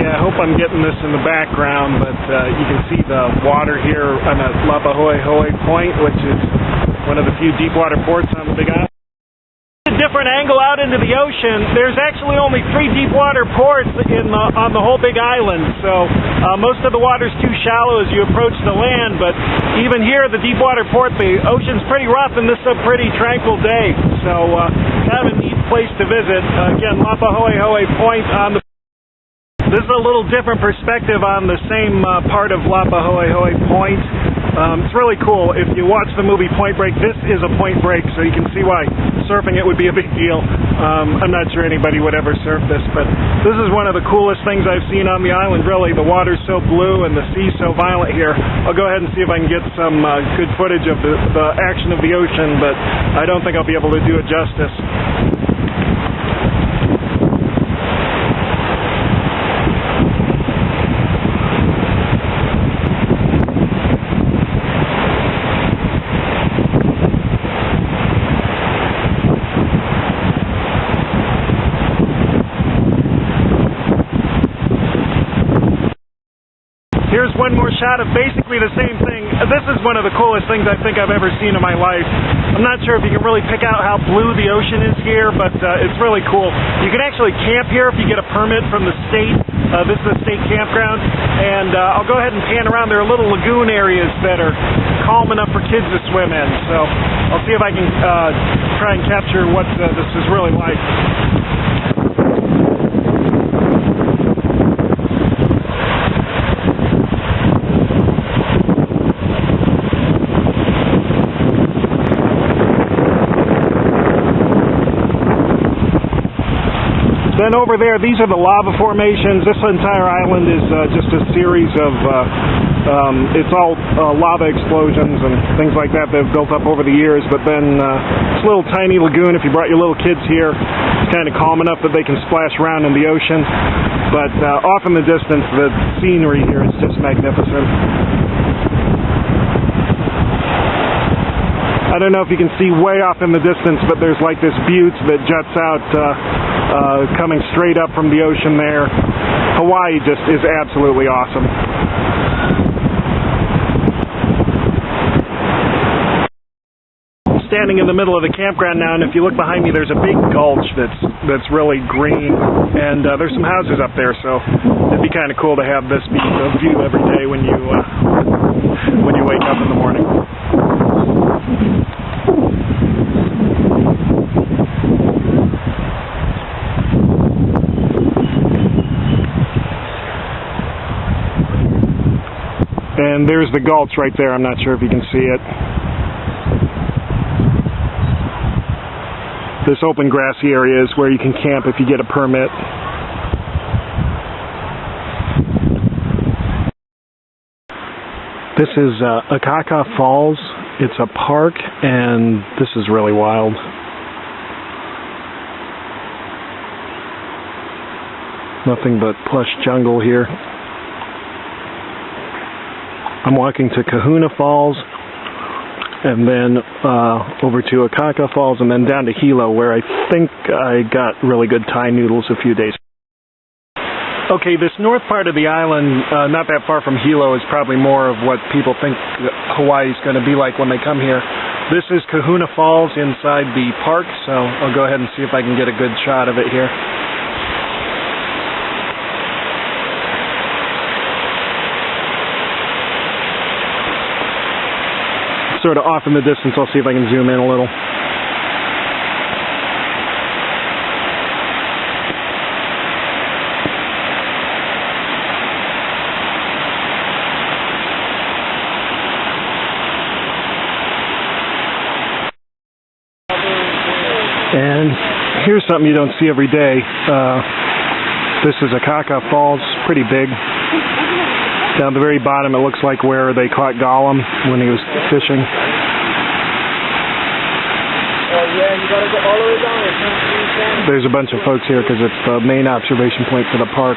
I hope I'm getting this in the background, but you can see the water here on a Lapahoehoe Point, which is one of the few deep water ports on the Big Island. A different angle out into the ocean. There's actually only 3 deep water ports on the whole Big Island, so most of the water's too shallow as you approach the land, but even here, the deep water port, the ocean's pretty rough and this is a pretty tranquil day, so kind of a neat place to visit. Again, Lapahoehoe Point on the This is a little different perspective on the same part of Lapahoehoe Point. It's really cool. If you watch the movie Point Break, this is a point break, so you can see why surfing it would be a big deal. I'm not sure anybody would ever surf this, but this is one of the coolest things I've seen on the island, really. The water's so blue and the sea's so violent here. I'll go ahead and see if I can get some good footage of the action of the ocean, but I don't think I'll be able to do it justice. Here's one more shot of basically the same thing. This is one of the coolest things I think I've ever seen in my life. I'm not sure if you can really pick out how blue the ocean is here, but it's really cool. You can actually camp here if you get a permit from the state. This is a state campground, and I'll go ahead and pan around. There are little lagoon areas that are calm enough for kids to swim in, so I'll see if I can try and capture what this is really like. Then over there, these are the lava formations. This entire island is just a series of, it's all lava explosions and things like that that have built up over the years. But then this little tiny lagoon, if you brought your little kids here, it's kind of calm enough that they can splash around in the ocean. But off in the distance, the scenery here is just magnificent. I don't know if you can see way off in the distance, but there's like this butte that juts out coming straight up from the ocean there. Hawaii just is absolutely awesome. Standing in the middle of the campground now, and if you look behind me, there's a big gulch that's really green, and there's some houses up there, so it'd be kind of cool to have this be a view every day when you wake up in the morning. And there's the gulch right there. I'm not sure if you can see it. This open grassy area is where you can camp if you get a permit. This is Akaka Falls. It's a park, and this is really wild. Nothing but plush jungle here. I'm walking to Kahuna Falls, and then over to Akaka Falls, and then down to Hilo, where I think I got really good Thai noodles a few days ago. Okay, this north part of the island, not that far from Hilo, is probably more of what people think Hawaii's going to be like when they come here. This is Kahuna Falls inside the park, so I'll go ahead and see if I can get a good shot of it here. Sort of off in the distance. I'll see if I can zoom in a little. And here's something you don't see every day. This is Akaka Falls, pretty big. Down at the very bottom, it looks like where they caught Gollum when he was fishing. There's a bunch of folks here because it's the main observation point for the park.